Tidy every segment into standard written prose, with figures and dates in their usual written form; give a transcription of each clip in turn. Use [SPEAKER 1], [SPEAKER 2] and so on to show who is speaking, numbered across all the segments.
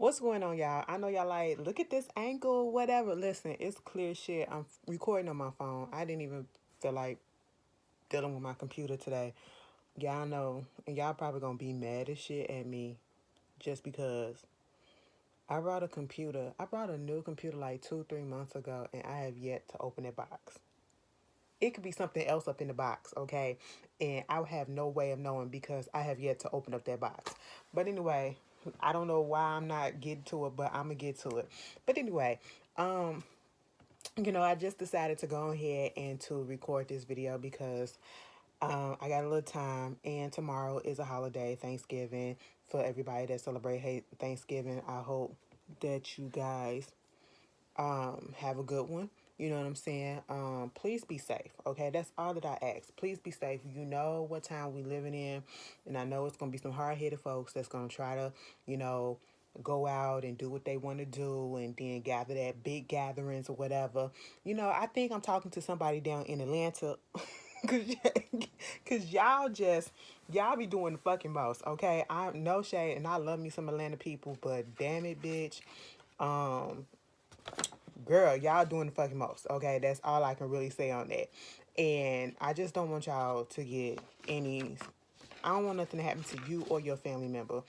[SPEAKER 1] What's going on, y'all? I know y'all like, look at this angle, whatever. Listen, it's clear shit. I'm recording on my phone. I didn't even feel like dealing with my computer today. Y'all know, and y'all probably gonna be mad as shit at me just because I brought a computer. I brought a new computer like 2, 3 months ago, and I have yet to open that box. It could be something else up in the box, okay? And I have no way of knowing because I have yet to open up that box. But anyway, I don't know why I'm not getting to it, but I'm gonna get to it. But anyway, um, I just decided to go ahead and to record this video because I got a little time, and tomorrow is a holiday, Thanksgiving. For everybody that celebrate Thanksgiving, I hope that you guys have a good one. You know what I'm saying? Please be safe. Okay, that's all that I ask. Please be safe. You know what time we living in, and I know it's gonna be some hard headed folks that's gonna try to, you know, go out and do what they want to do, and then gather at big gatherings or whatever. I think I'm talking to somebody down in Atlanta. Cause, Cause y'all be doing the fucking most, okay? I'm no shade, and I love me some Atlanta people, but damn it, bitch, um, girl, y'all doing the fucking most. Okay, that's all I can really say on that. And I just don't want y'all to get any. I don't want nothing to happen to you or your family member.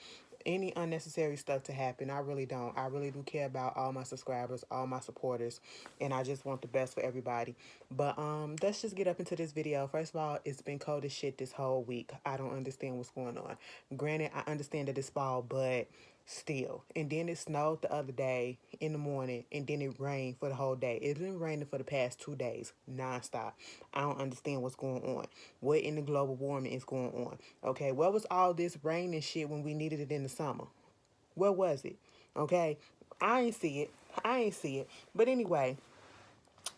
[SPEAKER 1] Any unnecessary stuff to happen. I really don't. I really do care about all my subscribers, all my supporters, and I just want the best for everybody. But let's just get up into this video. First of all, it's been cold as shit this whole week. I don't understand what's going on. Granted, I understand that it's fall, but still. And then it snowed the other day in the morning, and then it rained for the whole day. It's been raining for the past 2 days nonstop. I don't understand what's going on. What in the global warming is going on? Okay, where was all this rain and shit when we needed it in the summer? Where was it? Okay, I ain't see it. I ain't see it. But anyway,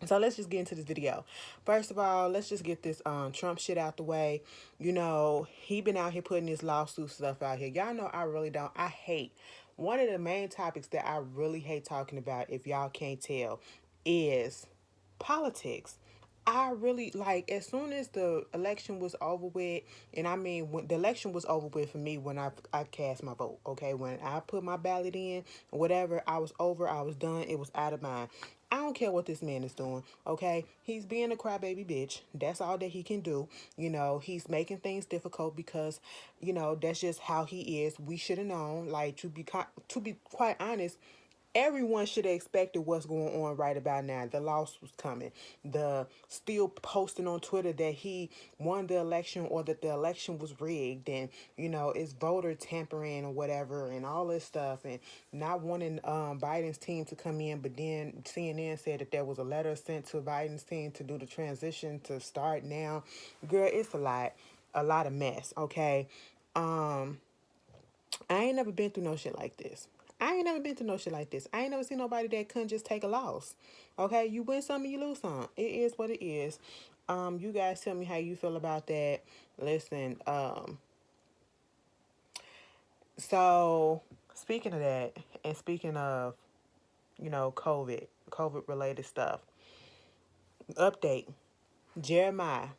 [SPEAKER 1] so let's just get into this video. First of all, let's just get this Trump shit out the way. He been out here putting this lawsuit stuff out here. Y'all know I really don't. I hate one of the main topics that I really hate talking about, if y'all can't tell, is politics. I really like, as soon as the election was over with, and I mean when the election was over with for me, when I cast my vote, okay, when I put my ballot in, whatever, I was over, I was done, it was out of mind. I don't care what this man is doing, okay? He's being a crybaby bitch. That's all that he can do. He's making things difficult because, that's just how he is. We should have known. Like, to be quite honest, everyone should have expected what's going on right about now. The loss was coming. The still posting on Twitter that he won the election or that the election was rigged, and it's voter tampering or whatever and all this stuff, and not wanting Biden's team to come in. But then CNN said that there was a letter sent to Biden's team to do the transition to start now. Girl, it's a lot of mess. Okay, I ain't never been through no shit like this. I ain't never been through no shit like this. I ain't never seen nobody that couldn't just take a loss. Okay, you win some and you lose some. It is what it is. You guys tell me how you feel about that. Listen, so speaking of that, and speaking of, COVID related stuff. Update. Jeremiah.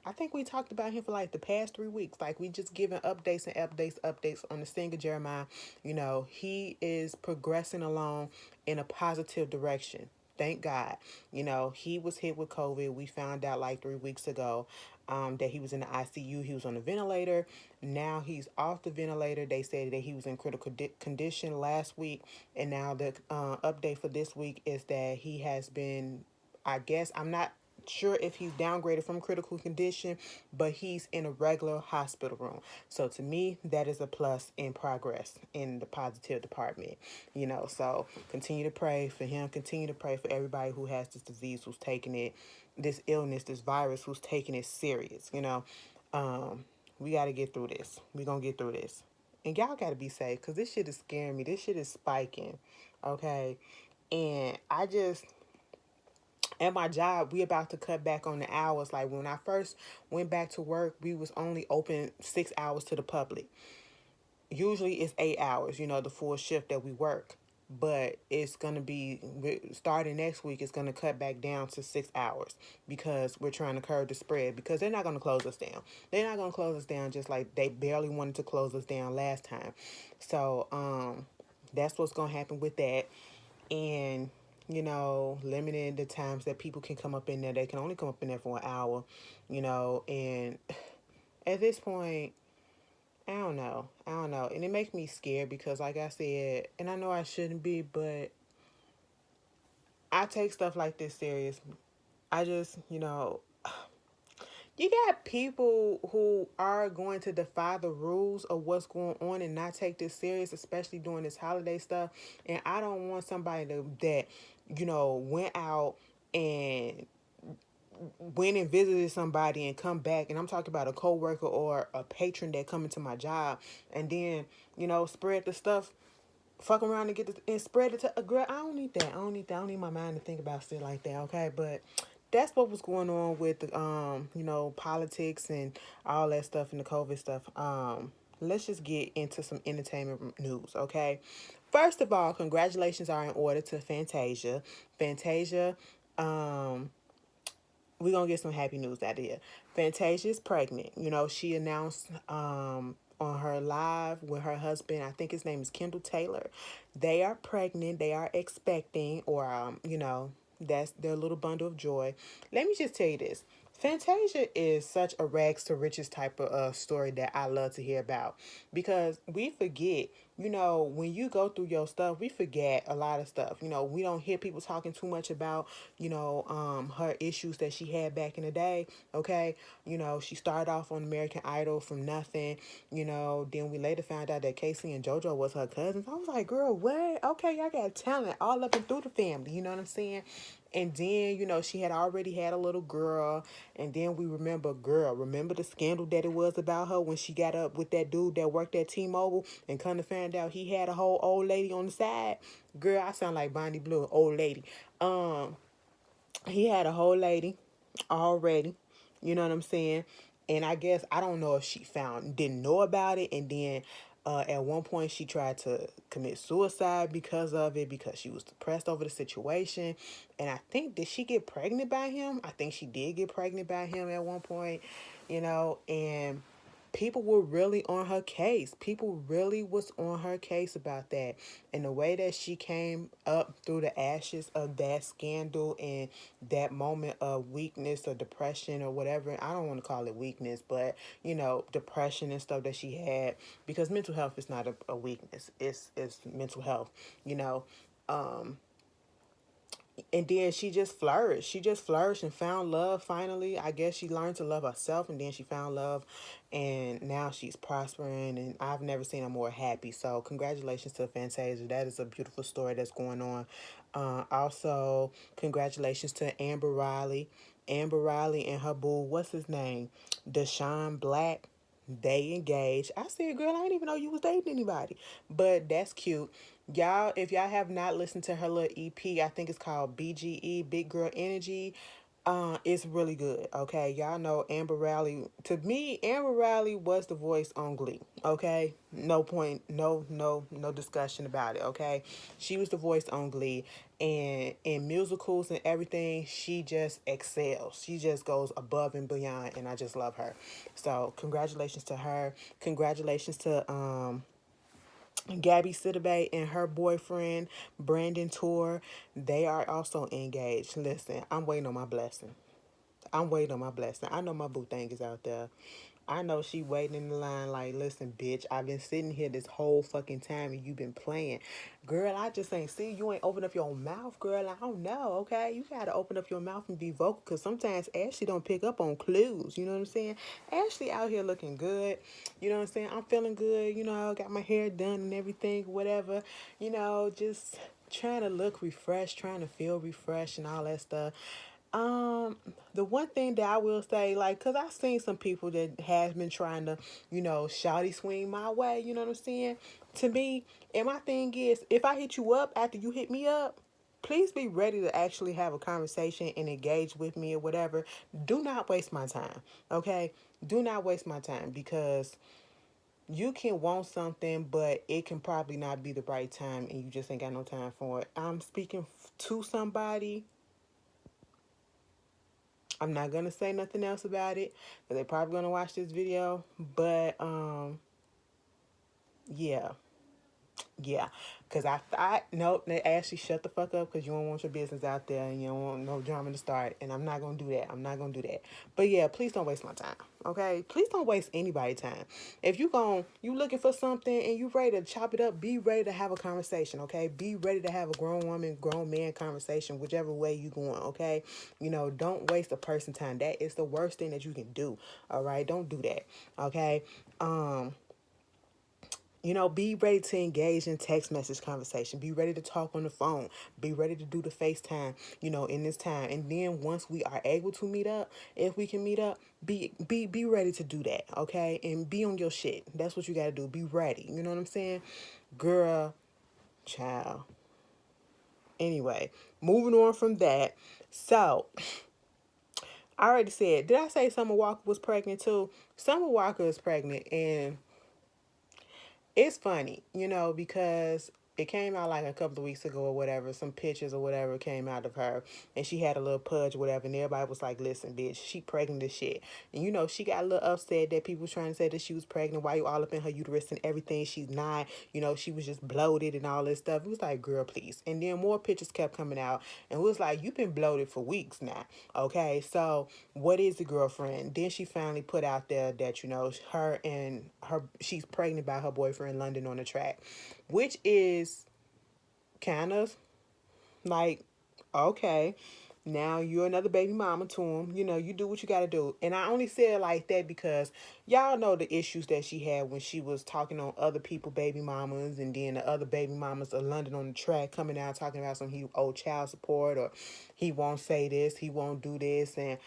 [SPEAKER 1] I think we talked about him for like the past 3 weeks. Like, we just giving updates and updates on the singer Jeremiah. He is progressing along in a positive direction. Thank God. He was hit with COVID. We found out like 3 weeks ago that he was in the ICU. He was on a ventilator. Now he's off the ventilator. They said that he was in critical condition last week. And now the update for this week is that he has been, I guess, I'm not sure if he's downgraded from critical condition, but he's in a regular hospital room. So to me, that is a plus in progress in the positive department. So continue to pray for him. Continue to pray for everybody who has this disease, who's taking it, this illness, this virus, who's taking it serious. We got to get through this. We gonna get through this. And y'all got to be safe, because this shit is scaring me. This shit is spiking. Okay. And at my job, we about to cut back on the hours. Like, when I first went back to work, we was only open 6 hours to the public. Usually it's 8 hours, the full shift that we work. But it's going to be, starting next week, it's going to cut back down to 6 hours, because we're trying to curb the spread, because they're not going to close us down. They're not going to close us down just like they barely wanted to close us down last time. So, That's what's gonna happen with that. And limiting the times that people can come up in there. They can only come up in there for an hour, and at this point, I don't know, and it makes me scared because, like I said, and I know I shouldn't be, but I take stuff like this serious. I just, you got people who are going to defy the rules of what's going on and not take this serious, especially during this holiday stuff. And I don't want somebody that went out and went and visited somebody and come back, and I'm talking about a coworker or a patron that come into my job, and then spread the stuff, fuck around and get this and spread it to a girl. I don't need that. I don't need that. I don't need my mind to think about shit like that. Okay, but that's what was going on with the politics and all that stuff and the COVID stuff. Let's just get into some entertainment news. Okay, first of all, congratulations are in order to Fantasia. Fantasia, we're gonna get some happy news out of here. Fantasia's pregnant. She announced on her live with her husband, I think his name is Kendall Taylor. They are pregnant, they are expecting, or that's their little bundle of joy. Let me just tell you this. Fantasia is such a rags to riches type of story that I love to hear about, because we forget, when you go through your stuff, we forget a lot of stuff. We don't hear people talking too much about, her issues that she had back in the day. Okay. She started off on American Idol from nothing, then we later found out that Casey and JoJo was her cousins. I was like, girl, what? Okay, y'all got talent all up and through the family. You know what I'm saying? And then, she had already had a little girl. And then we remember the scandal that it was about her when she got up with that dude that worked at T-Mobile and come to find out he had a whole old lady on the side. Girl, I sound like Bonnie Blue, old lady. He had a whole lady already. You know what I'm saying? And I guess, I don't know if she didn't know about it, and then at one point she tried to commit suicide because of it, because she was depressed over the situation. And I think, did she get pregnant by him? I think she did get pregnant by him at one point, and people were really on her case. People really was on her case about that. And the way that she came up through the ashes of that scandal and that moment of weakness or depression or whatever. I don't want to call it weakness, but depression and stuff that she had, because mental health is not a weakness. It's mental health, you know. Um and then she just flourished. She just flourished and found love finally. I guess she learned to love herself, and then she found love, and now she's prospering, and I've never seen her more happy. So congratulations to Fantasia. That is a beautiful story that's going on. Also, congratulations to Amber Riley. Amber Riley and her boo, what's his name? Deshaun Black. They engaged. I said, girl, I didn't even know you was dating anybody. But that's cute. Y'all, if y'all have not listened to her little EP, I think it's called BGE, Big Girl Energy. It's really good. Okay, y'all know Amber Riley. To me, Amber Riley was the voice on Glee. Okay, no point, no discussion about it. Okay, she was the voice on Glee, and in musicals and everything, she just excels. She just goes above and beyond, and I just love her. So congratulations to her. Congratulations to Gabby Sidibe and her boyfriend Brandon Tour. They are also engaged. Listen, I'm waiting on my blessing. I'm waiting on my blessing. I know my boo thing is out there. I know she waiting in the line like, listen, bitch, I've been sitting here this whole fucking time and you been playing. Girl, I just ain't see you ain't open up your mouth, girl. I don't know, okay? You gotta open up your mouth and be vocal, because sometimes Ashley don't pick up on clues, you know what I'm saying? Ashley out here looking good, you know what I'm saying? I'm feeling good, got my hair done and everything, whatever, just trying to look refreshed, trying to feel refreshed and all that stuff. The one thing that I will say, like, cause I've seen some people that has been trying to, shawty swing my way, you know what I'm saying? To me, and my thing is, if I hit you up after you hit me up, please be ready to actually have a conversation and engage with me or whatever. Do not waste my time, okay? Do not waste my time, because you can want something, but it can probably not be the right time and you just ain't got no time for it. I'm speaking to somebody. I'm not gonna say nothing else about it, because they're probably gonna watch this video. But yeah, Yeah, because I thought, nope, they actually shut the fuck up because you don't want your business out there and you don't want no drama to start. And I'm not going to do that. I'm not going to do that. But yeah, please don't waste my time. Okay? Please don't waste anybody's time. If you looking for something and you ready to chop it up, be ready to have a conversation. Okay? Be ready to have a grown woman, grown man conversation, whichever way you going. Okay? Don't waste a person's time. That is the worst thing that you can do. All right? Don't do that. Okay? Um, be ready to engage in text message conversation. Be ready to talk on the phone. Be ready to do the FaceTime, in this time. And then once we are able to meet up, if we can meet up, be ready to do that, okay? And be on your shit. That's what you gotta do. Be ready. You know what I'm saying? Girl, child. Anyway, moving on from that. So, I already said, did I say Summer Walker was pregnant too? Summer Walker is pregnant, and it's funny, because it came out like a couple of weeks ago or whatever. Some pictures or whatever came out of her, and she had a little pudge or whatever. And everybody was like, "Listen, bitch, she pregnant as shit." And she got a little upset that people was trying to say that she was pregnant. Why you all up in her uterus and everything? She's not. She was just bloated and all this stuff. It was like, girl, please. And then more pictures kept coming out, and it was like, you've been bloated for weeks now. Okay, so what is the girlfriend? Then she finally put out there that she's pregnant by her boyfriend London on the track, which is kind of like, okay, now you're another baby mama to him. You do what you got to do. And I only say it like that because y'all know the issues that she had when she was talking on other people baby mamas, and then the other baby mamas of London on the track coming out talking about some he owe child support, or he won't say this, he won't do this. And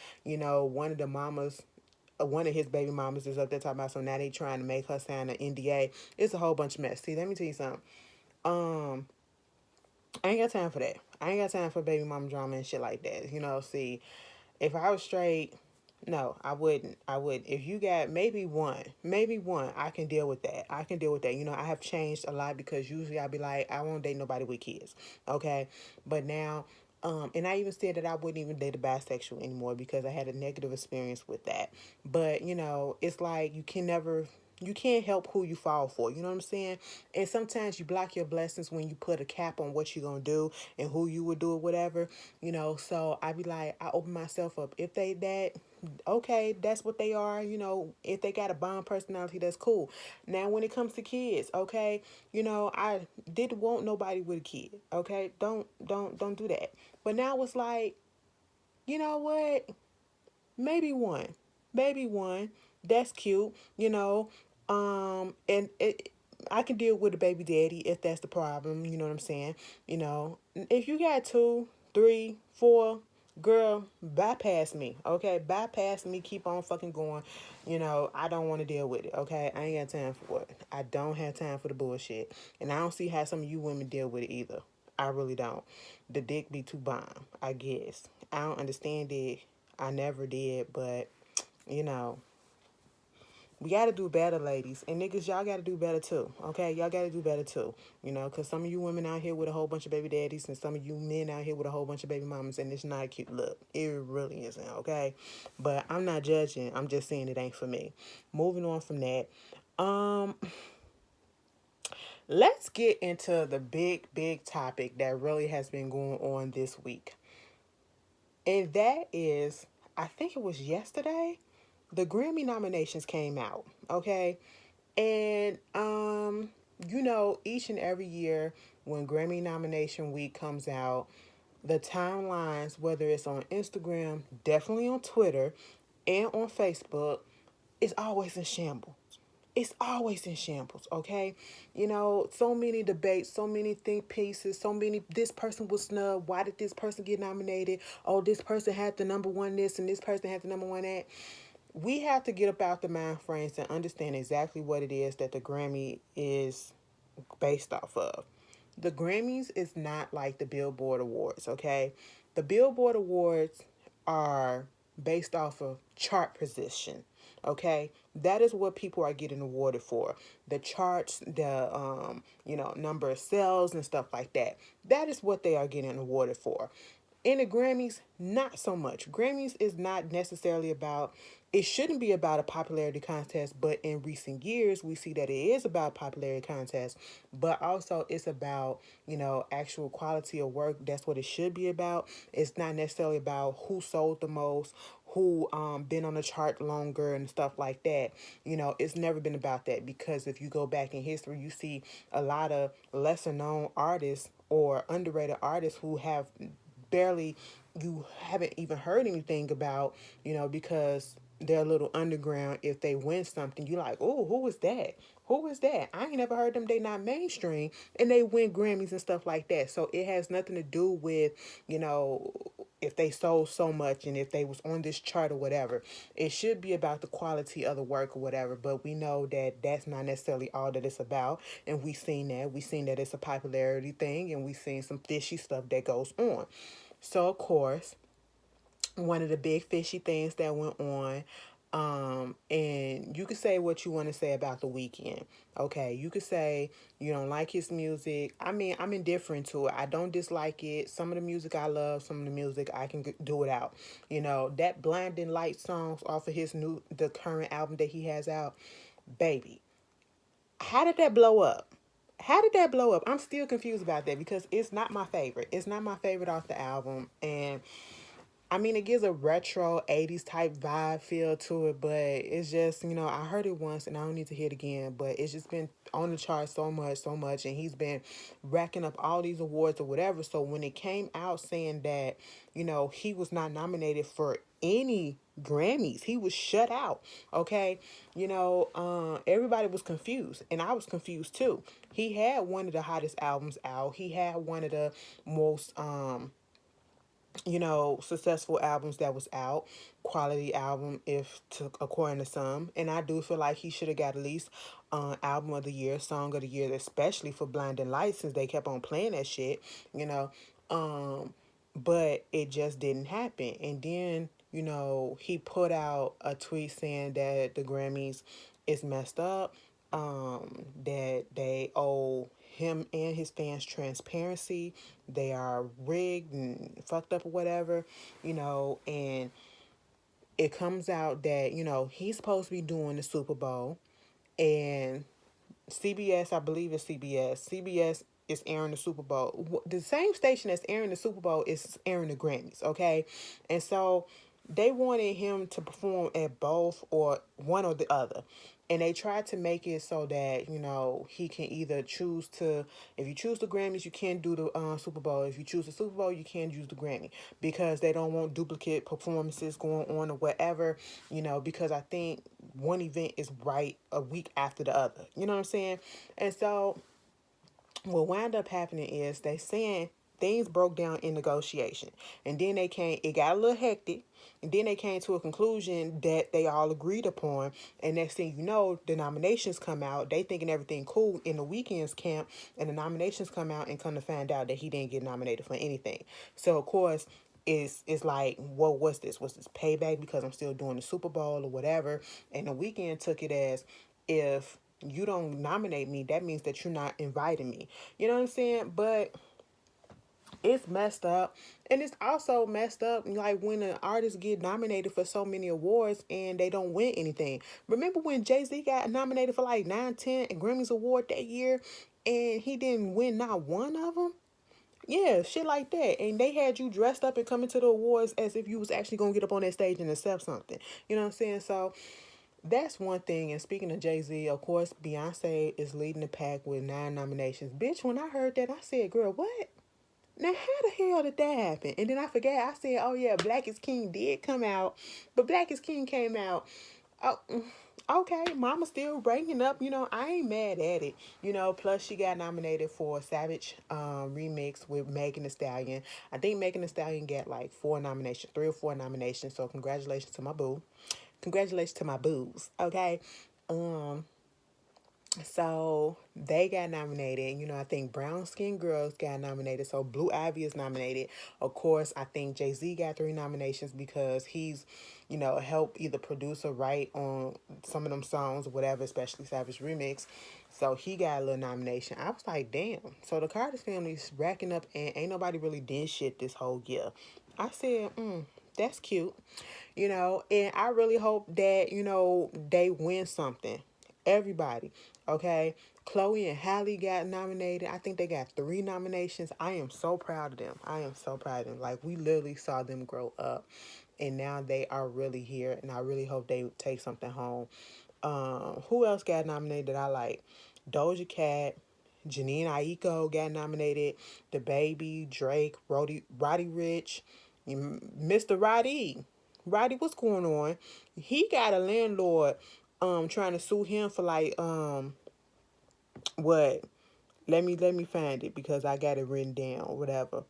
[SPEAKER 1] one of his baby mamas is up there talking about, so now they trying to make her sign an NDA. It's a whole bunch of mess. See, let me tell you something. Um, I ain't got time for that. I ain't got time for baby mama drama and shit like that. See, if I was straight, no, I wouldn't. I would. If you got maybe one, I can deal with that. I can deal with that. I have changed a lot because usually I'd be like, I won't date nobody with kids. Okay. But now, and I even said that I wouldn't even date a bisexual anymore because I had a negative experience with that. But, it's like you can't help who you fall for. You know what I'm saying? And sometimes you block your blessings when you put a cap on what you're going to do and who you would do or whatever. So I be like, I open myself up. If they that, okay, that's what they are. If they got a bomb personality, that's cool. Now, when it comes to kids, okay, I didn't want nobody with a kid. Okay, don't do that. But now it's like, you know what? Maybe one, maybe one. That's cute. And I can deal with a baby daddy if that's the problem. You know what I'm saying? If you got two, three, four, girl, bypass me. Okay, bypass me. Keep on fucking going. I don't want to deal with it. Okay, I ain't got time for it. I don't have time for the bullshit, and I don't see how some of you women deal with it either. I really don't. The dick be too bomb, I guess. I don't understand it. I never did, but you know, we gotta do better, ladies. And niggas, y'all gotta do better too. Okay? Y'all gotta do better too. Because some of you women out here with a whole bunch of baby daddies and some of you men out here with a whole bunch of baby mamas, and it's not a cute look. It really isn't, okay? But I'm not judging. I'm just saying it ain't for me. Moving on from that. Um, let's get into the big topic that really has been going on this week. And that is, I think it was yesterday, the Grammy nominations came out, okay? And each and every year when Grammy nomination week comes out, the timelines, whether it's on Instagram, definitely on Twitter, and on Facebook, is always in shambles. It's always in shambles, okay? So many debates, so many think pieces, this person was snubbed. Why did this person get nominated? Oh, this person had the number one this and this person had the number one that. We have to get up out the mind frames and understand exactly what it is that the Grammy is based off of. The Grammys is not like the Billboard Awards, okay? The Billboard Awards are based off of chart position, okay? That is what people are getting awarded for. The charts, the number of sales and stuff like that. That is what they are getting awarded for. In the Grammys, not so much. Grammys is not necessarily about, it shouldn't be about a popularity contest, but in recent years, we see that it is about a popularity contest, but also it's about, actual quality of work. That's what it should be about. It's not necessarily about who sold the most, who been on the chart longer and stuff like that. It's never been about that, because if you go back in history, you see a lot of lesser known artists or underrated artists who have barely, you haven't even heard anything about, because they're a little underground. If they win something, you like, oh, who is that? Who is that? I ain't never heard them. They not mainstream, and they win Grammys and stuff like that. So it has nothing to do with, you know, if they sold so much and if they was on this chart or whatever. It should be about the quality of the work or whatever. But we know that that's not necessarily all that it's about, and we seen that it's a popularity thing, and we seen some fishy stuff that goes on. So of course, one of the big fishy things that went on, and you could say what you want to say about the weekend. Okay, you could say you don't like his music. I mean, I'm indifferent to it. I don't dislike it. Some of the music I love, some of the music I can do it out. That Blinding Light songs off of the current album that he has out, baby. How did that blow up? How did that blow up? I'm still confused about that, because it's not my favorite. It's not my favorite off the album, and I mean, it gives a retro 80s type vibe feel to it, but it's just, I heard it once and I don't need to hear it again, but it's just been on the charts so much, so much, and he's been racking up all these awards or whatever. So when it came out saying that, he was not nominated for any Grammys, he was shut out, okay? Everybody was confused, and I was confused too. He had one of the hottest albums out. He had one of the most, successful albums that was out, quality album, if to according to some. And I do feel like he should have got at least album of the year, song of the year, especially for Blinding Lights, since they kept on playing that shit, you know. Um, but it just didn't happen. And then, he put out a tweet saying that the Grammys is messed up, that they owe him and his fans transparency. They are rigged and fucked up or whatever, and it comes out that, he's supposed to be doing the Super Bowl, and CBS, I believe it's CBS. CBS is airing the Super Bowl. The same station that's airing the Super Bowl is airing the Grammys, okay? And so they wanted him to perform at both, or one or the other. And they tried to make it so that, he can either choose to, if you choose the Grammys, you can't do the Super Bowl. If you choose the Super Bowl, you can't use the Grammy, because they don't want duplicate performances going on or whatever, because I think one event is right a week after the other. You know what I'm saying? And so what wound up happening is they saying things broke down in negotiation, and then it got a little hectic, and then they came to a conclusion that they all agreed upon, and next thing you know, the nominations come out. They thinking everything cool in the weekend's camp, and the nominations come out, and come to find out that he didn't get nominated for anything. So of course, it's like, well, what's this? What's this payback because I'm still doing the Super Bowl or whatever? And the weekend took it as, if you don't nominate me, that means that you're not inviting me. You know what I'm saying? But it's messed up. And it's also messed up, like, when an artist get nominated for so many awards and they don't win anything. Remember when Jay-Z got nominated for like 9, 10 Grammys award that year, and he didn't win not one of them? Yeah, shit like that. And they had you dressed up and coming to the awards as if you was actually gonna get up on that stage and accept something. You know what I'm saying? So that's one thing. And speaking of Jay-Z, of course, Beyonce is leading the pack with 9 nominations. Bitch, when I heard that, I said, girl, what? Now, how the hell did that happen? And then I forget, I said, oh yeah, Black is King did come out. But Black is King came out. Oh, okay, Mama still breaking up. I ain't mad at it. Plus she got nominated for Savage remix with Megan Thee Stallion. I think Megan Thee Stallion got like 4 nominations, 3 or 4 nominations. So congratulations to my boo. Congratulations to my boos. Okay. Um, So they got nominated. I think Brown Skin Girls got nominated. So Blue Ivy is nominated. Of course, I think Jay-Z got 3 nominations because he's, helped either produce or write on some of them songs or whatever, especially Savage Remix. So he got a little nomination. I was like, damn. So the Carter family's racking up and ain't nobody really did shit this whole year. I said, that's cute. And I really hope that, they win something. Everybody, okay? Chloe and Halle got nominated. I think they got 3 nominations. I am so proud of them. I am so proud of them. Like, we literally saw them grow up, and now they are really here, and I really hope they take something home. Who else got nominated that I like? Doja Cat, Janine Aiko got nominated. The Baby, Drake, Roddy Rich, Mr. Roddy. Roddy, what's going on? He got a landlord trying to sue him for like what? Let me find it because I got it written down or whatever.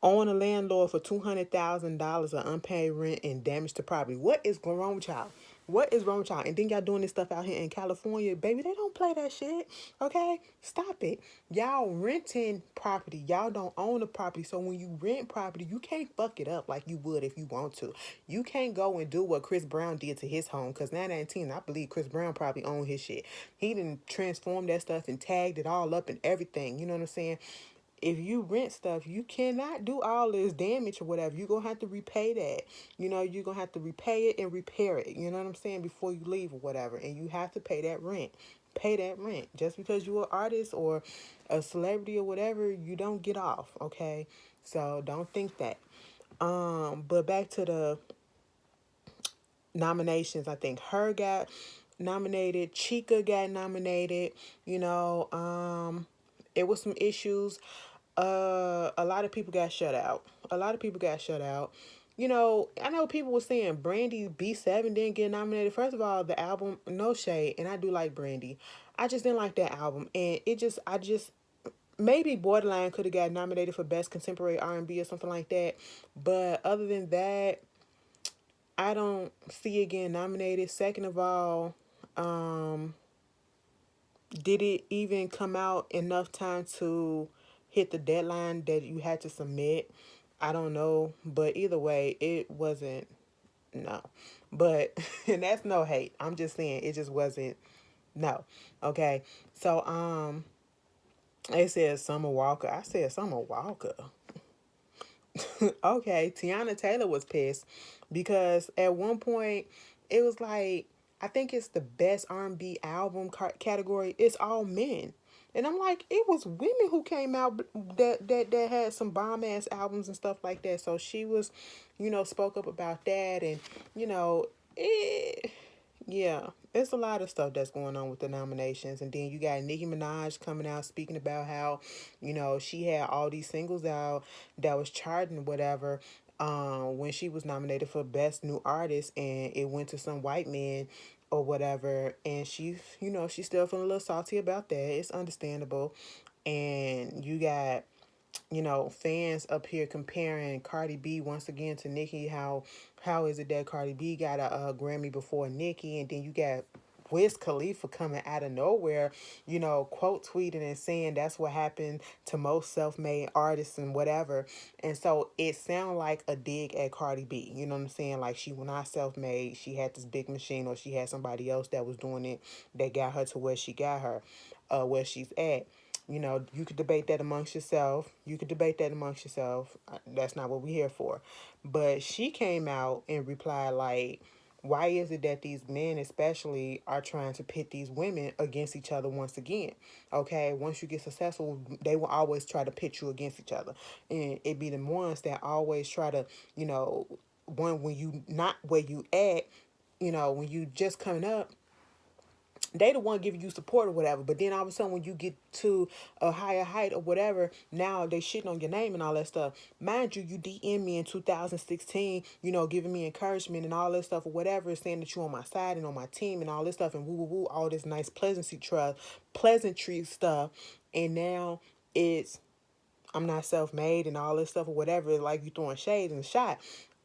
[SPEAKER 1] On a landlord for $200,000 of unpaid rent and damage to property. What is going on with y'all? What is wrong with y'all? And then y'all doing this stuff out here in California, baby. They don't play that shit. Okay, stop it. Y'all renting property. Y'all don't own the property. So when you rent property, you can't fuck it up like you would if you want to. You can't go and do what Chris Brown did to his home. Cause 919, I believe Chris Brown probably owned his shit. He didn't transform that stuff and tagged it all up and everything. You know what I'm saying? If you rent stuff, you cannot do all this damage or whatever. You're going to have to repay that. You're going to have to repay it and repair it. You know what I'm saying? Before you leave or whatever. And you have to pay that rent. Pay that rent. Just because you're an artist or a celebrity or whatever, you don't get off, okay? So don't think that. But back to the nominations. I think her got nominated. Chica got nominated. It was some issues. A lot of people got shut out. A lot of people got shut out. I know people were saying Brandy B7 didn't get nominated. First of all, the album, no shade, and I do like Brandy. I just didn't like that album, and I just maybe Borderline could have got nominated for Best Contemporary R&B or something like that. But other than that, I don't see it getting nominated. Second of all, did it even come out enough time to hit the deadline that you had to submit? I don't know, but either way, it wasn't. No, but and that's no hate. I'm just saying it just wasn't. No, okay. So they said Summer Walker. I said Summer Walker. Okay, Tiana Taylor was pissed because at one point it was like I think it's the best R&B album category. It's all men, and I'm like, it was women who came out that had some bomb ass albums and stuff like that. So she was, spoke up about that, and it yeah, it's a lot of stuff that's going on with the nominations. And then you got Nicki Minaj coming out speaking about how, she had all these singles out that was charting whatever when she was nominated for Best New Artist and it went to some white man or whatever. And she's still feeling a little salty about that. It's understandable. And you got fans up here comparing Cardi B once again to Nicki. How is it that Cardi B got a Grammy before Nicki, and then you got Wiz Khalifa coming out of nowhere, quote tweeting and saying that's what happened to most self-made artists and whatever. And so it sounded like a dig at Cardi B. You know what I'm saying? Like she was not self-made. She had this big machine, or she had somebody else that was doing it that got her to where she got her, where she's at. You could debate that amongst yourself. You could debate that amongst yourself. That's not what we're here for. But she came out and replied like, why is it that these men especially are trying to pit these women against each other once again? Okay, once you get successful, they will always try to pit you against each other. And it be the ones that always try to, when you not where you at, when you just coming up, they the one giving you support or whatever. But then all of a sudden when you get to a higher height or whatever, now they shitting on your name and all that stuff. Mind you, you DM me in 2016, giving me encouragement and all this stuff or whatever, saying that you on my side and on my team and all this stuff and woo woo woo, all this nice pleasantry stuff. And now it's I'm not self-made and all this stuff or whatever, like you throwing shade and shot.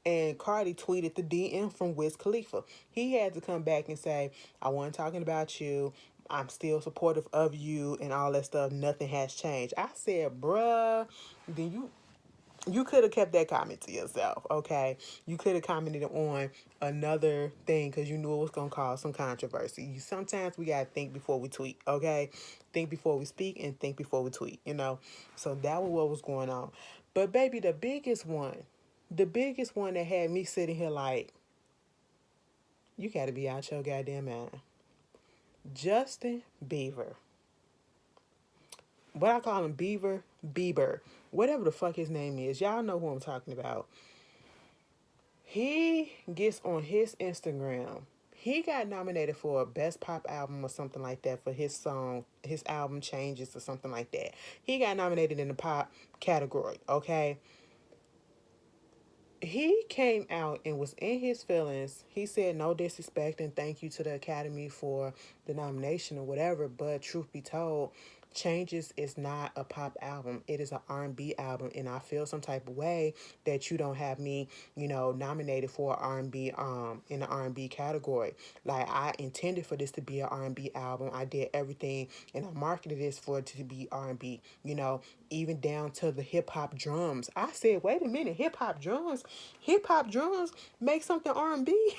[SPEAKER 1] And Cardi tweeted the DM from Wiz Khalifa. He had to come back and say, I wasn't talking about you. I'm still supportive of you and all that stuff. Nothing has changed. I said, bruh, then you could have kept that comment to yourself, okay? You could have commented on another thing because you knew it was going to cause some controversy. Sometimes we got to think before we tweet, okay? Think before we speak and think before we tweet, you know? So that was what was going on. But, baby, the biggest one that had me sitting here like, you got to be out your goddamn mind. Justin Bieber. What I call him, Bieber. Whatever the fuck his name is. Y'all know who I'm talking about. He gets on his Instagram. He got nominated for a best pop album or something like that for his song, his album Changes or something like that. He got nominated in the pop category, okay? He came out and was in his feelings. He said no disrespect and thank you to the Academy for the nomination or whatever. But truth be told, Changes is not a pop album. It is an R&B album, and I feel some type of way that you don't have me, nominated for R&B in the R&B category. Like, I intended for this to be an R&B album. I did everything, and I marketed this for it to be R&B. Even down to the hip hop drums. I said, wait a minute, hip hop drums make something R&B.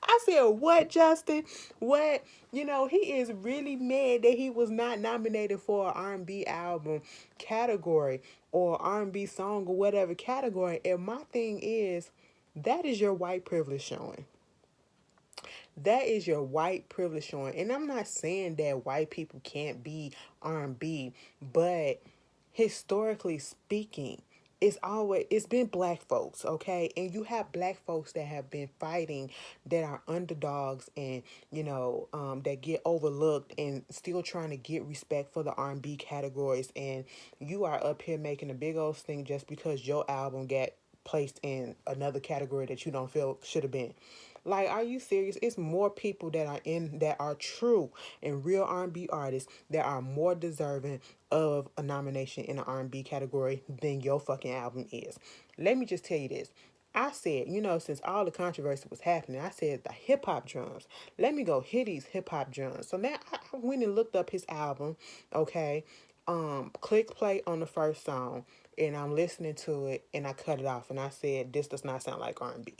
[SPEAKER 1] I said, what, Justin? What? He is really mad that he was not nominated for an R&B album category or R&B song or whatever category. And my thing is, that is your white privilege showing. That is your white privilege showing. And I'm not saying that white people can't be R&B, but historically speaking, it's been black folks, okay? And you have black folks that have been fighting, that are underdogs, and that get overlooked and still trying to get respect for the R&B categories. And you are up here making a big old thing just because your album got placed in another category that you don't feel should have been. Like, are you serious? It's more people that are true and real R&B artists that are more deserving of a nomination in the R&B category than your fucking album is. Let me just tell you this. I said, since all the controversy was happening, I said the hip hop drums. Let me go hit these hip hop drums. So now I went and looked up his album, okay? Click play on the first song, and I'm listening to it, and I cut it off, and I said, this does not sound like R&B.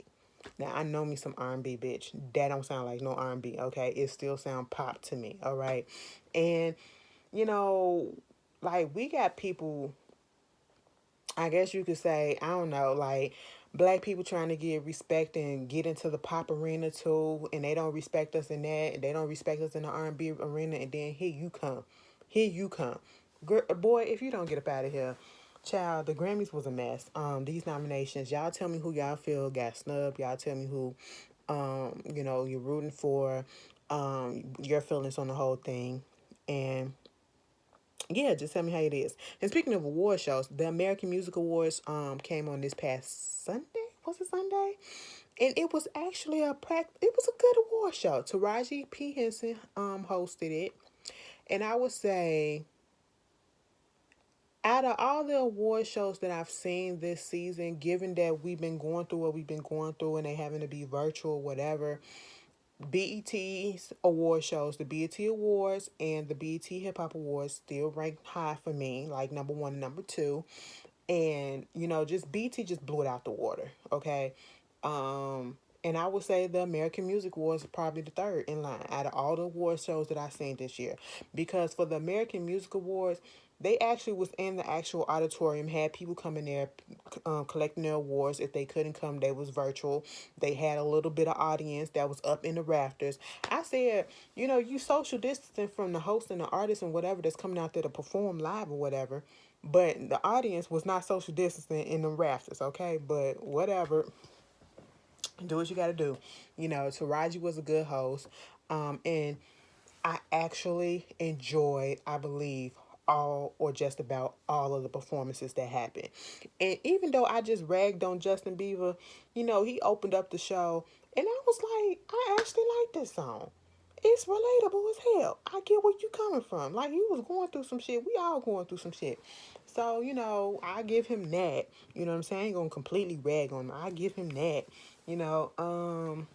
[SPEAKER 1] Now, I know me some R&B, bitch. That don't sound like no R&B, okay? It still sound pop to me, all right? And, you know, like, we got people, I guess you could say, I don't know, like, black people trying to get respect and get into the pop arena too, and they don't respect us in that, and they don't respect us in the R&B arena, and then here you come. Here you come. Boy, if you don't get up out of here, child, the Grammys was a mess. These nominations, y'all tell me who y'all feel got snubbed. Y'all tell me who, you're rooting for, your feelings on the whole thing. And yeah, just tell me how it is. And speaking of award shows, the American Music Awards came on this past Sunday. Was it Sunday? And it was actually it was a good award show. Taraji P. Henson hosted it. And I would say, out of all the award shows that I've seen this season, given that we've been going through what we've been going through and they having to be virtual, whatever, BET's award shows, the BET Awards and the BET Hip Hop Awards still rank high for me, like number one and number two. And, just BET just blew it out the water, okay? And I would say the American Music Awards is probably the third in line out of all the award shows that I've seen this year. Because for the American Music Awards, they actually was in the actual auditorium, had people coming there collecting their awards. If they couldn't come, they was virtual. They had a little bit of audience that was up in the rafters. I said, you social distancing from the host and the artist and whatever that's coming out there to perform live or whatever. But the audience was not social distancing in the rafters, okay? But whatever. Do what you got to do. Taraji was a good host. And I actually enjoyed, I believe, all or just about all of the performances that happened. And even though I just ragged on Justin Bieber, he opened up the show and I was like, I actually like this song. It's relatable as hell. I get where you coming from. Like, you was going through some shit. We all going through some shit. So, I give him that. You know what I'm saying? I ain't going to completely rag on him. I give him that. You know,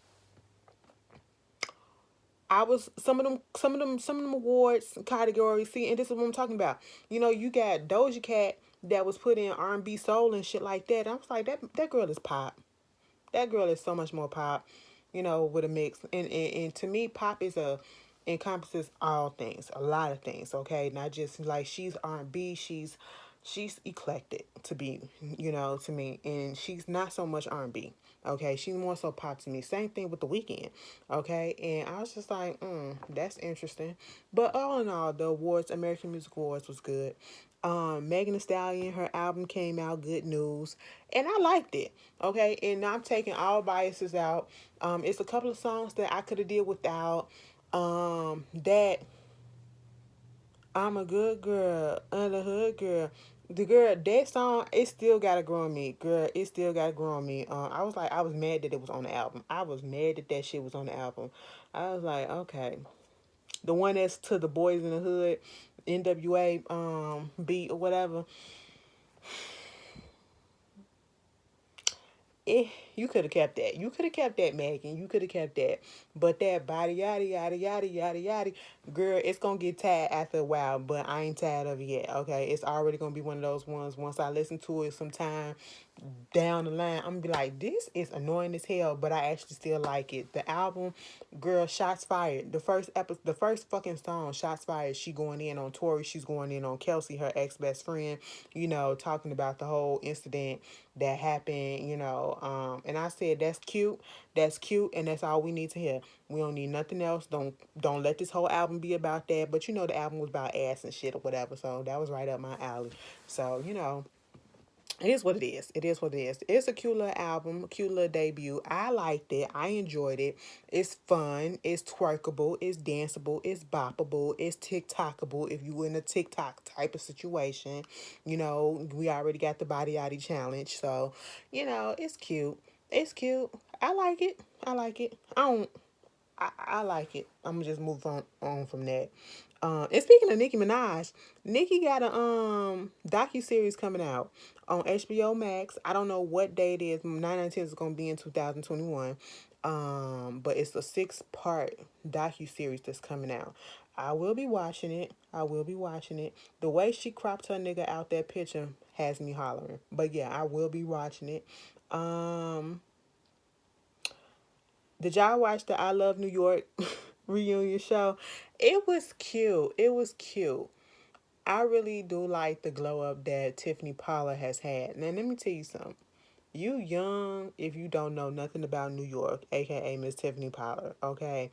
[SPEAKER 1] I was some of them awards categories. See, and this is what I'm talking about. You know, you got Doja Cat that was put in R&B soul and shit like that. I was like, that girl is pop. That girl is so much more pop, you know, with a mix. And to me, pop is a encompasses all things, a lot of things. Okay, not just like she's R&B. She's eclectic to be, you know, to me, and she's not so much R&B. Okay, she's more so pop to me. Same thing with the weekend. Okay, and I was just like, that's interesting. But all in all, the awards, American Music Awards, was good. Megan Thee Stallion, her album came out, Good News, and I liked it. Okay, and I'm taking all biases out. It's a couple of songs that I could have did without. That I'm a good girl, under hood girl. The girl, that song, it still gotta grow on me, girl. It still gotta grow on me. I was like, I was mad that it was on the album. I was mad that that shit was on the album. I was like, okay, the one that's to the Boys in the Hood, NWA beat or whatever. Eh, you could have kept that. You could have kept that, Megan. You could have kept that. But that body yada yada yada yada yada, girl, it's gonna get tired after a while. But I ain't tired of it yet. Okay, it's already gonna be one of those ones. Once I listen to it sometime down the line, I'm gonna be like, this is annoying as hell, but I actually still like it. The album, girl, shots fired. The first fucking song, shots fired. She going in on Tori. She's going in on Kelsey, her ex best friend. You know, talking about the whole incident that happened. You know, and I said that's cute. That's cute, and that's all we need to hear. We don't need nothing else. Don't let this whole album be about that. But you know, the album was about ass and shit or whatever. So that was right up my alley. So you know, it is what it is. It is what it is. It's a cute little album, a cute little debut. I liked it. I enjoyed it. It's fun. It's twerkable. It's danceable. It's boppable. It's TikTokable if you in a TikTok type of situation. You know, we already got the body yaddy challenge. So, you know, it's cute. It's cute. I like it. I like it. I like it. I'm gonna just move on from that. And speaking of Nicki Minaj, Nicki got a docu series coming out on HBO Max. I don't know what day it is. 9/10 is gonna be in 2021. But it's a 6-part docu series that's coming out. I will be watching it. I will be watching it. The way she cropped her nigga out that picture has me hollering. But yeah, I will be watching it. Um, did y'all watch the I Love New York reunion show? It was cute. It was cute. I really do like the glow up that Tiffany Pollard has had. Now, let me tell you something. You young if you don't know nothing about New York, aka Miss Tiffany Pollard, okay?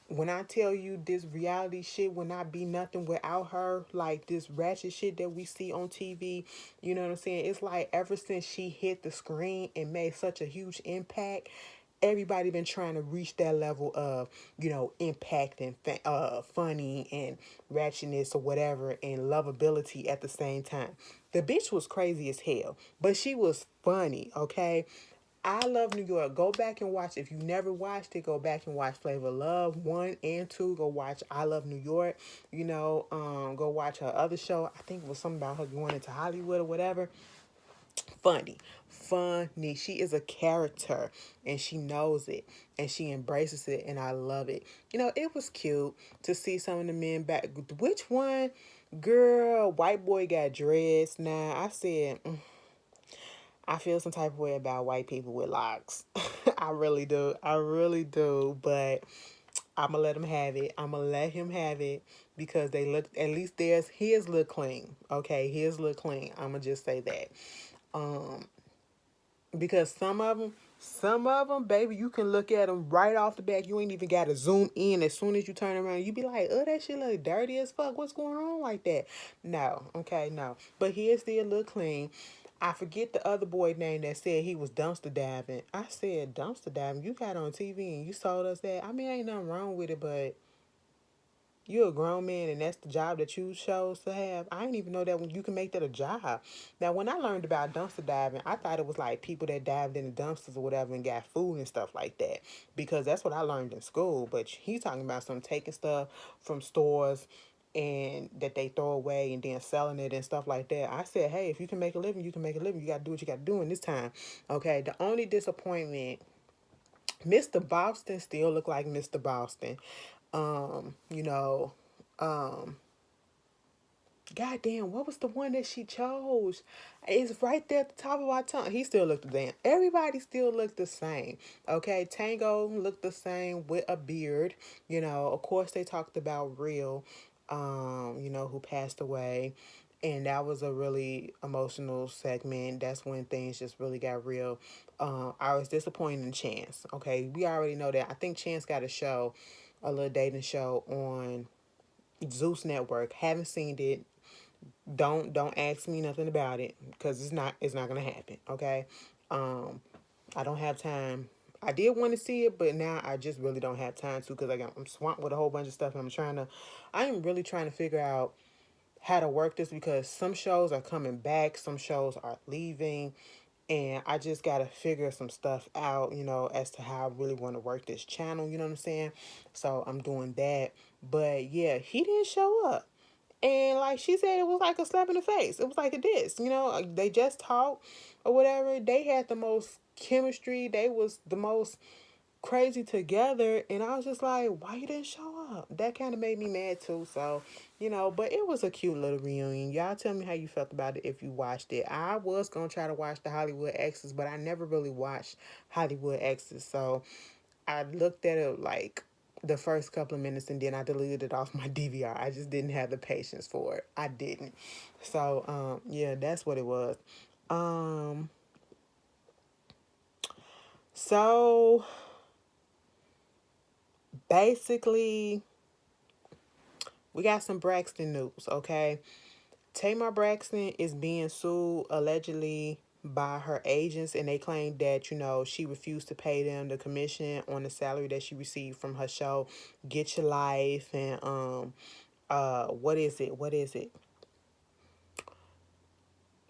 [SPEAKER 1] When I tell you this reality shit will not be nothing without her, like this ratchet shit that we see on TV, you know what I'm saying? It's like ever since she hit the screen and made such a huge impact, everybody been trying to reach that level of, you know, impact and funny and ratchetness or whatever and lovability at the same time. The bitch was crazy as hell, but she was funny, okay? I Love New York. Go back and watch. If you never watched it, go back and watch Flavor of Love 1 and 2. Go watch I Love New York. You know, go watch her other show. I think it was something about her going into Hollywood or whatever. Funny. Funny. She is a character and she knows it and she embraces it and I love it. You know, it was cute to see some of the men back. Which one? Girl, white boy got dressed. Now, I said, I feel some type of way about white people with locks. I really do. I really do. But I'm gonna let him have it. I'm gonna let him have it because they look. At least there's his look clean. Okay, his look clean. I'm gonna just say that. Um, because some of them, baby, you can look at them right off the back. You ain't even got to zoom in. As soon as you turn around, you be like, oh, that shit look dirty as fuck. What's going on like that? No, okay, no. But he still look clean. I forget the other boy name that said he was dumpster diving. I said, dumpster diving? You got on TV and you told us that? I mean, ain't nothing wrong with it, but you're a grown man and that's the job that you chose to have. I didn't even know that when you can make that a job. Now, when I learned about dumpster diving, I thought it was like people that dived in the dumpsters or whatever and got food and stuff like that. Because that's what I learned in school. But he's talking about some taking stuff from stores and that they throw away and then selling it and stuff like that. I said, hey, if you can make a living, you can make a living. You got to do what you got to do in this time. Okay. The only disappointment, Mr. Boston still look like Mr. Boston. You know, um, goddamn, what was the one that she chose? It's right there at the top of our tongue. He still looked the damn. Everybody still looked the same. Okay, Tango looked the same with a beard. You know, of course they talked about Real, who passed away. And that was a really emotional segment. That's when things just really got real. I was disappointed in Chance. Okay, we already know that. I think Chance got a show, a little dating show on Zeus Network. Haven't seen it. Don't ask me nothing about it because it's not gonna happen. Okay, um, I don't have time. I did want to see it, but now I just really don't have time to because I'm swamped with a whole bunch of stuff. And I am really trying to figure out how to work this because some shows are coming back, some shows are leaving, and I just gotta figure some stuff out, as to how I really want to work this channel. You know what I'm saying? So I'm doing that. But yeah, he didn't show up. And like she said, it was like a slap in the face. It was like a diss. They just talked or whatever. They had the most chemistry. They was the most crazy together. And I was just like, why you didn't show up? That kind of made me mad too. So, but it was a cute little reunion. Y'all tell me how you felt about it if you watched it. I was going to try to watch the Hollywood Exes, but I never really watched Hollywood Exes. So I looked at it like the first couple of minutes and then I deleted it off my DVR. I just didn't have the patience for it. I didn't. So, yeah, that's what it was. Um, so basically, we got some Braxton news, okay? Tamar Braxton is being sued allegedly by her agents, and they claim that she refused to pay them the commission on the salary that she received from her show Get Your Life. And what is it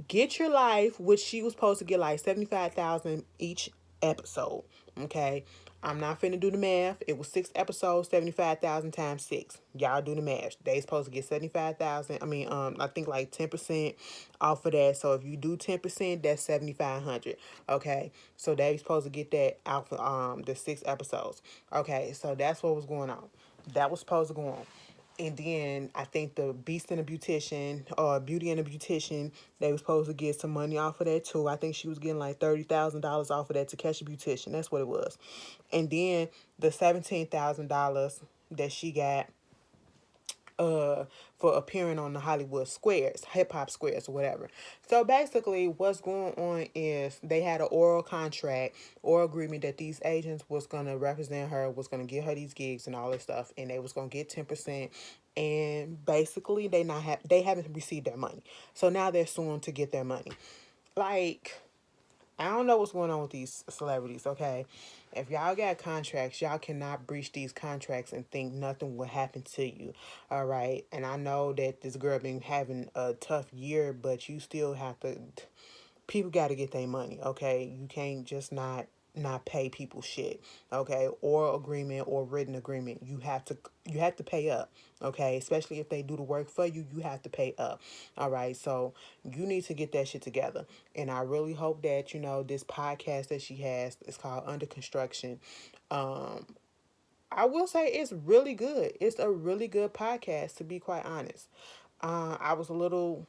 [SPEAKER 1] Get Your Life, which she was supposed to get like 75,000 each episode. Okay, I'm not finna do the math. It was 6 episodes, 75,000 times six. Y'all do the math. They supposed to get 75,000. I mean, I think like 10% off of that. So if you do 10%, that's 7,500. Okay, so they supposed to get that out for the 6 episodes. Okay, so that's what was going on. That was supposed to go on. And then I think the Beast and the Beautician, or Beauty and the Beautician, they were supposed to get some money off of that too. I think she was getting like $30,000 off of that to catch a beautician. That's what it was. And then the $17,000 that she got for appearing on the Hollywood Squares, hip hop squares or whatever. So basically what's going on is they had an oral contract or agreement that these agents was gonna represent her, was gonna give her these gigs and all this stuff, and they was gonna get 10%. And basically they haven't received their money. So now they're suing to get their money. Like, I don't know what's going on with these celebrities, okay? If y'all got contracts, y'all cannot breach these contracts and think nothing will happen to you, all right? And I know that this girl been having a tough year, but you still have to, people got to get their money, okay? You can't just not pay people shit, okay? Oral agreement or written agreement, you have to pay up, okay? Especially if they do the work for you, you have to pay up. All right, so you need to get that shit together. And I really hope that this podcast that she has is called Under Construction. um I will say it's really good. It's a really good podcast, to be quite honest. I was a little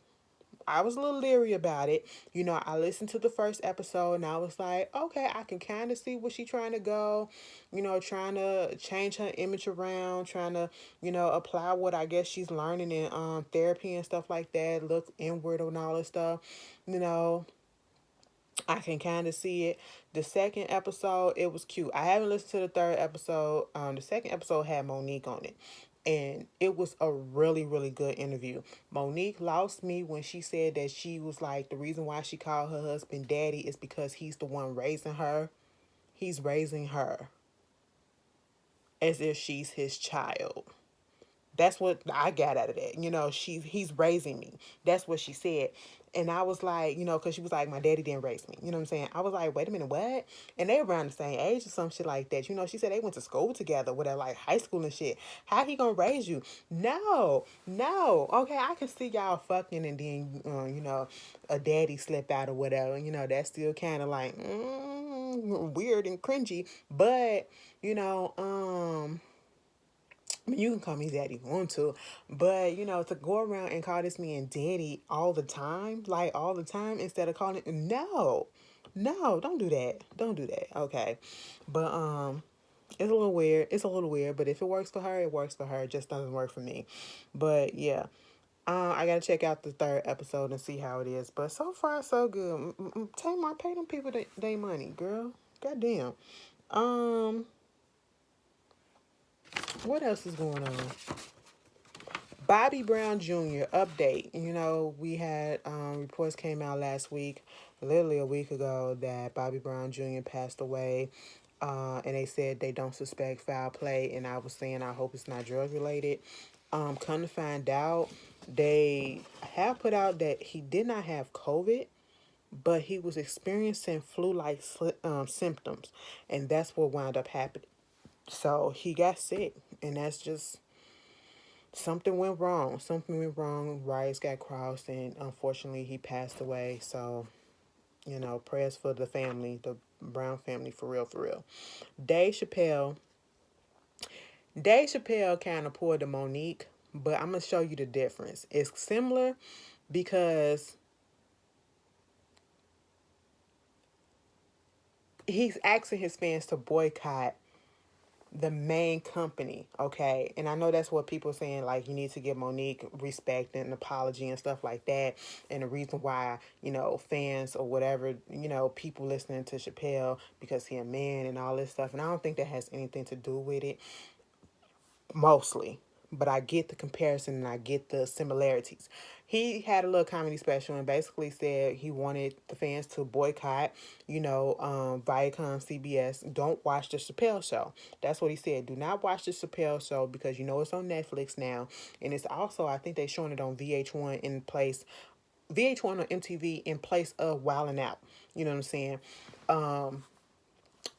[SPEAKER 1] leery about it. I listened to the first episode and I was like, okay, I can kind of see where she trying to go, trying to change her image around, trying to, apply what I guess she's learning in therapy and stuff like that, look inward and all this stuff. You know, I can kind of see it. The second episode, it was cute. I haven't listened to the third episode. The second episode had Monique on it. And it was a really, really good interview. Monique lost me when she said that she was like, the reason why she called her husband daddy is because he's the one raising her. He's raising her as if she's his child. That's what I got out of that. He's raising me. That's what she said. And I was like, because she was like, my daddy didn't raise me. You know what I'm saying? I was like, wait a minute, what? And they around the same age or some shit like that. She said they went to school together, whatever, like high school and shit. How he gonna raise you? No, no. Okay, I can see y'all fucking and then, a daddy slip out or whatever. That's still kind of like weird and cringy. But, you know, I mean, you can call me daddy if you want to, but to go around and call this man daddy all the time, like all the time, instead of calling, no, no, don't do that. Don't do that. Okay. But, it's a little weird. It's a little weird, but if it works for her, it works for her. It just doesn't work for me. But yeah, I gotta check out the third episode and see how it is. But so far, so good. Tamar, pay them people they money, girl. Goddamn. Um, what else is going on? Bobby Brown Jr. update. We had reports came out last week, literally a week ago, that Bobby Brown Jr. passed away. And they said they don't suspect foul play. And I was saying I hope it's not drug related. Come to find out, they have put out that he did not have COVID, but he was experiencing flu-like symptoms, and that's what wound up happening. So he got sick, and that's just something went wrong. Something went wrong. Wires got crossed, and unfortunately, he passed away. So, prayers for the family, the Brown family, for real, for real. Dave Chappelle. Dave Chappelle kind of pulled the Monique, but I'm gonna show you the difference. It's similar because he's asking his fans to boycott the main company, okay? And I know that's what people are saying, like, you need to give Monique respect and an apology and stuff like that. And the reason why, fans or whatever, people listening to Chappelle because he a man and all this stuff. And I don't think that has anything to do with it, mostly. But I get the comparison and I get the similarities. He had a little comedy special and basically said he wanted the fans to boycott, Viacom, CBS. Don't watch the Chappelle Show. That's what he said. Do not watch the Chappelle Show because it's on Netflix now. And it's also, I think they're showing it on VH1 in place, VH1 or MTV in place of Wildin' Out. You know what I'm saying?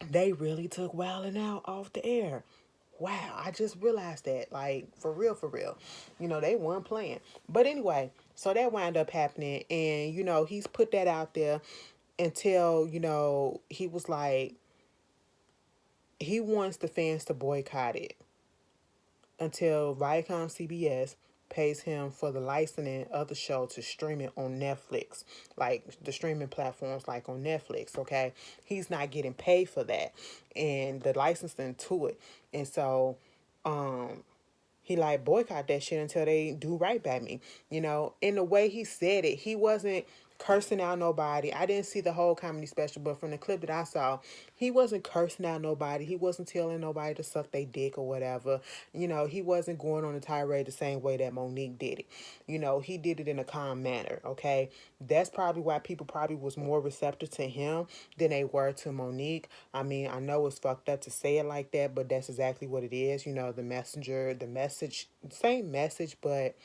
[SPEAKER 1] They really took Wildin' Out off the air. Wow, I just realized that. Like, for real, for real. They weren't playing. But anyway, so that wound up happening. And, he's put that out there until, he was like, he wants the fans to boycott it until Viacom CBS pays him for the licensing of the show to stream it on Netflix, like the streaming platforms like on Netflix, okay? He's not getting paid for that and the licensing to it. And so he like boycott that shit until they do right by me. In the way he said it, he wasn't cursing out nobody. I didn't see the whole comedy special, but from the clip that I saw, he wasn't cursing out nobody. He wasn't telling nobody to suck their dick or whatever. He wasn't going on a tirade the same way that Monique did it. He did it in a calm manner, okay? That's probably why people probably was more receptive to him than they were to Monique. I mean, I know it's fucked up to say it like that, but that's exactly what it is. The messenger, the message, same message, but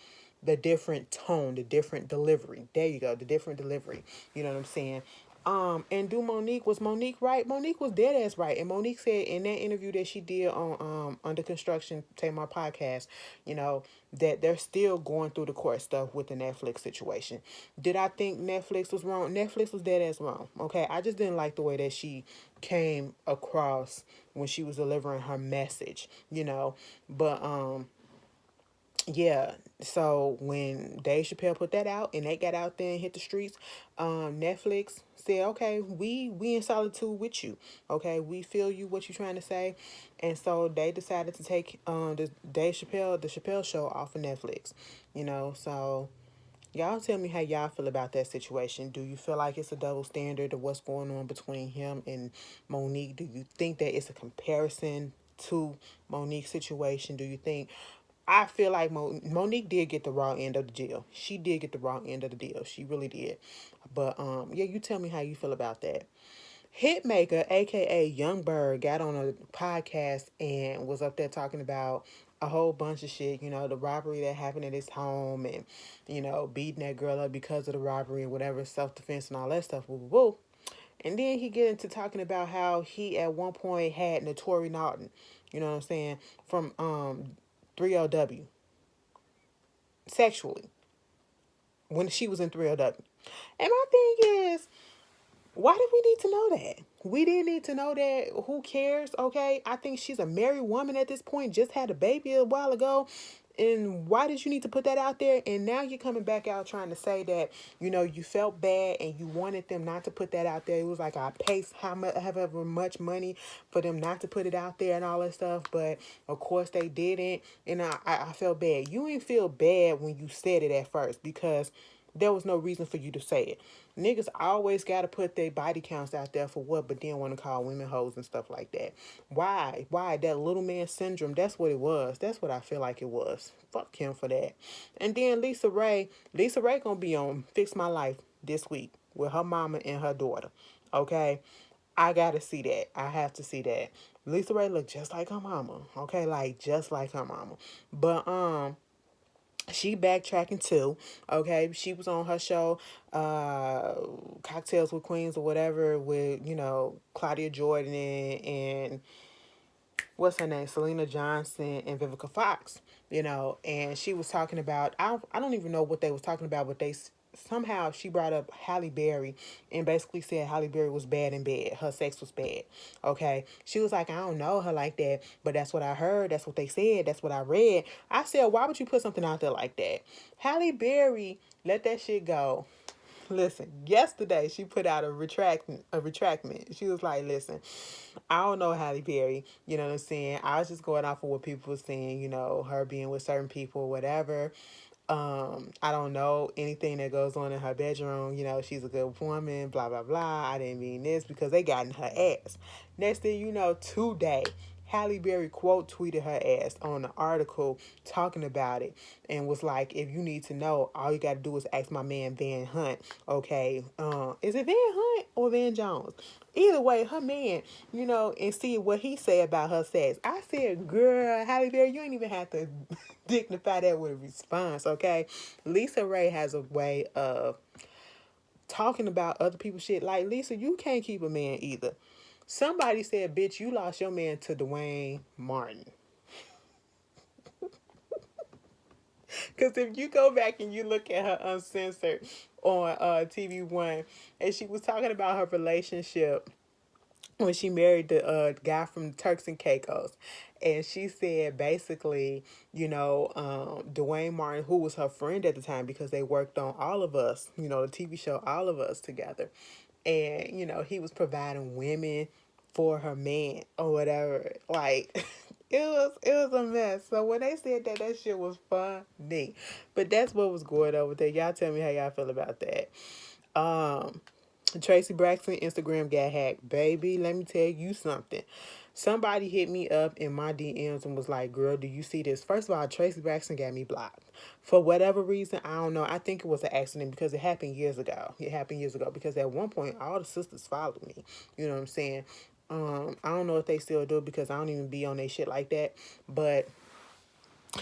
[SPEAKER 1] the different tone, the different delivery. There you go, the different delivery. You know what I'm saying? And was Monique right? Monique was dead ass right. And Monique said in that interview that she did on Under Construction Tamar podcast, that they're still going through the court stuff with the Netflix situation. Did I think Netflix was wrong? Netflix was dead ass wrong. Okay. I just didn't like the way that she came across when she was delivering her message, But yeah, so when Dave Chappelle put that out and they got out there and hit the streets, Netflix said, okay, we in solitude with you. Okay, we feel you, what you trying to say. And so they decided to take the Chappelle show off of Netflix. So y'all tell me how y'all feel about that situation. Do you feel like it's a double standard of what's going on between him and Monique? Do you think that it's a comparison to Monique's situation? Do you think I feel like Monique did get the raw end of the deal. She did get the raw end of the deal. She really did. But yeah, you tell me how you feel about that. Hitmaker, aka Young Bird, got on a podcast and was up there talking about a whole bunch of shit, the robbery that happened at his home and, beating that girl up because of the robbery and whatever, self-defense and all that stuff, woo, woo, woo. And then he get into talking about how he at one point had Notori Naughton, you know what I'm saying, from 3LW, sexually, when she was in 3LW. And my thing is, why did we need to know that? We didn't need to know that. Who cares? Okay. I think she's a married woman at this point, just had a baby a while ago. And why did you need to put that out there? And now you're coming back out trying to say that, you felt bad and you wanted them not to put that out there. It was like I paid however much money for them not to put it out there and all that stuff. But of course they didn't. And I felt bad. You ain't feel bad when you said it at first because there was no reason for you to say it. Niggas always got to put their body counts out there for what, but then want to call women hoes and stuff like that. Why? Why? That little man syndrome, that's what it was. That's what I feel like it was. Fuck him for that. And then Lisa Ray gonna be on Fix My Life this week with her mama and her daughter. Okay? I gotta see that. I have to see that. Lisa Ray look just like her mama. Okay? Like, just like her mama. But, she backtracking too. Okay, she was on her show, Cocktails with Queens or whatever, with Claudia Jordan and what's her name, Selena Johnson and Vivica Fox. And she was talking about, I don't even know what they was talking about, but somehow she brought up Halle Berry and basically said Halle Berry was bad in bed. Her sex was bad. Okay. She was like, I don't know her like that, but that's what I heard. That's what they said. That's what I read. I said, why would you put something out there like that? Halle Berry let that shit go. Listen, yesterday she put out a retractment. She was like, listen, I don't know Halle Berry, you know what I'm saying? I was just going off of what people were saying, her being with certain people, whatever. I don't know anything that goes on in her bedroom. She's a good woman, blah, blah, blah. I didn't mean this because they got in her ass. Next thing you know, today, Halle Berry quote tweeted her ass on an article talking about it and was like, if you need to know, all you got to do is ask my man Van Hunt. Okay. Is it Van Hunt or Van Jones? Either way, her man, and see what he say about her sex. I said, girl, Halle Berry, you ain't even have to dignify that with a response, okay? Lisa Ray has a way of talking about other people's shit. Like, Lisa, you can't keep a man either. Somebody said, bitch, you lost your man to Dwayne Martin. Because if you go back and you look at her uncensored on TV One, and she was talking about her relationship when she married the guy from Turks and Caicos. And she said basically, Dwayne Martin, who was her friend at the time because they worked on All of Us, the TV show All of Us together. And, he was providing women for her man or whatever. Like, it was a mess. So when they said that, that shit was funny. But that's what was going on with that. Y'all tell me how y'all feel about that. Tracy Braxton Instagram got hacked. Baby, let me tell you something. Somebody hit me up in my DMs and was like, girl, do you see this? First of all, Tracy Braxton got me blocked. For whatever reason, I don't know. I think it was an accident because it happened years ago. It happened years ago because at one point, all the sisters followed me. You know what I'm saying? I don't know if they still do because I don't even be on their shit like that. But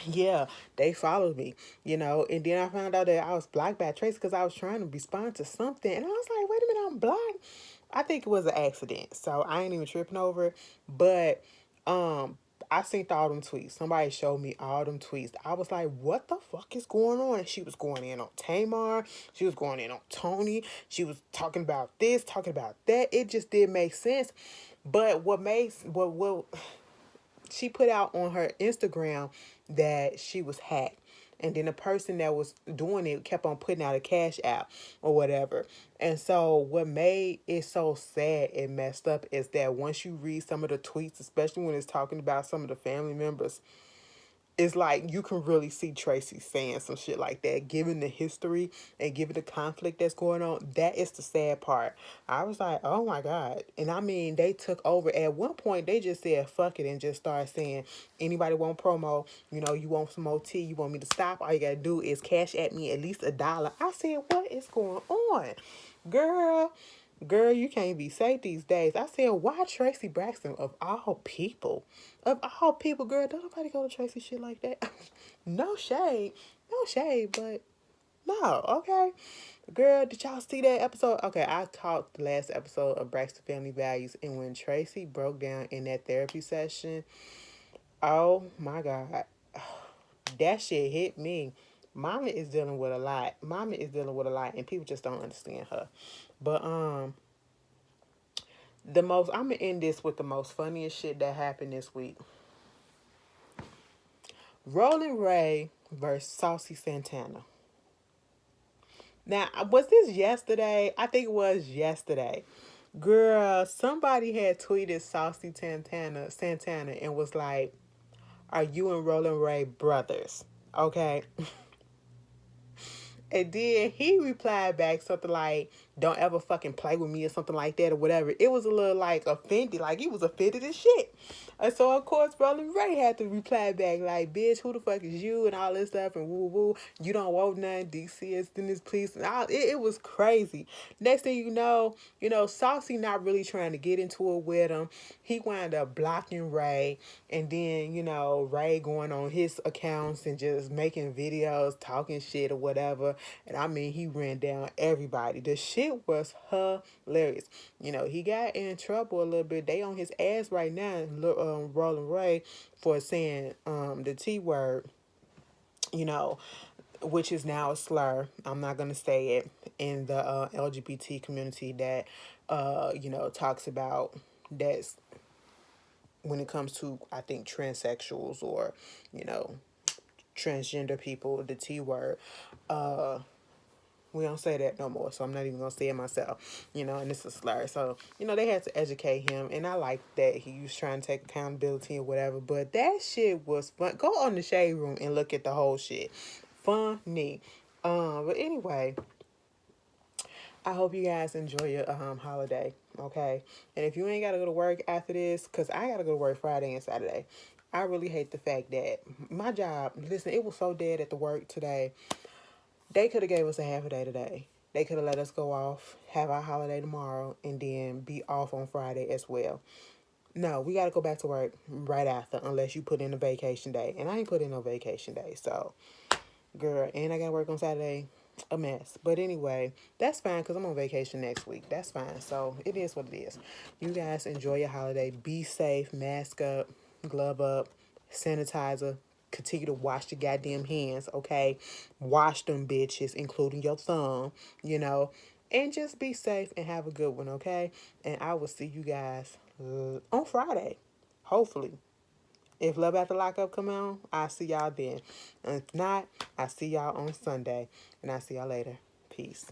[SPEAKER 1] yeah, they followed me, and then I found out that I was blocked by Tracy because I was trying to respond to something, and I was like, wait a minute, I'm blocked. I think it was an accident, so I ain't even tripping over it, but I seen all them tweets. Somebody showed me all them tweets. I was like, what the fuck is going on? And she was going in on Tamar. She was going in on Tony. She was talking about this, talking about that. It just didn't make sense. But what she put out on her Instagram that she was hacked. And then the person that was doing it kept on putting out a cash app or whatever. And so what made it so sad and messed up is that once you read some of the tweets, especially when it's talking about some of the family members, it's like you can really see Tracy saying some shit like that, given the history and given the conflict that's going on. That is the sad part. I was like, oh my God. And I mean, they took over. At one point, they just said, fuck it, and just started saying, anybody want promo, you want some OT, you want me to stop, all you gotta do is cash at me at least $1. I said, what is going on? Girl, Girl, you can't be safe these days. I said, why Tracy Braxton of all people? Of all people, girl, don't nobody go to Tracy shit like that. No shade. No shade, but no, okay. Girl, did y'all see that episode? Okay, I talked the last episode of Braxton Family Values, and when Tracy broke down in that therapy session, oh my God, that shit hit me. Mama is dealing with a lot. Mama is dealing with a lot, and people just don't understand her. But I'm gonna end this with the most funniest shit that happened this week. Rolling Ray versus Saucy Santana. Now, was this yesterday? I think it was yesterday. Girl, somebody had tweeted Saucy Santana and was like, "Are you and Rolling Ray brothers?" Okay. And then he replied back something like, "Don't ever fucking play with me," or something like that, or whatever. It was a little like offended, like he was offended as shit. And so of course Roland Ray had to reply back like, "Bitch, who the fuck is you?" and all this stuff and woo woo. You don't want nothing. DC is in this police. And it was crazy. Next thing Saucy not really trying to get into it with him. He wound up blocking Ray, and then Ray going on his accounts and just making videos, talking shit or whatever. And I mean, he ran down everybody. The shit was hilarious. He got in trouble a little bit. They on his ass right now, Roland Ray, for saying the T word, you know, which is now a slur. I'm not gonna say it in the LGBT community that talks about that's when it comes to, I think, transsexuals or you know transgender people, the T word. We don't say that no more, so I'm not even gonna say it myself, and it's a slur. So, they had to educate him, and I like that he was trying to take accountability or whatever, but that shit was fun. Go on the Shade Room and look at the whole shit. Funny. But anyway, I hope you guys enjoy your holiday, okay? And if you ain't gotta go to work after this, cause I gotta go to work Friday and Saturday. I really hate the fact that my job, listen, it was so dead at the work today. They could have gave us a half a day today. They could have let us go off, have our holiday tomorrow, and then be off on Friday as well. No, we got to go back to work right after, unless you put in a vacation day. And I ain't put in no vacation day, so, girl, and I got to work on Saturday. A mess. But anyway, that's fine because I'm on vacation next week. That's fine. So, it is what it is. You guys enjoy your holiday. Be safe. Mask up. Glove up. Sanitizer. Continue to wash your goddamn hands, okay? Wash them bitches, including your thumb, and just be safe and have a good one, okay? And I will see you guys on Friday, hopefully. If Love After Lockup come on, I'll see y'all then. And if not, I'll see y'all on Sunday. And I'll see y'all later. Peace.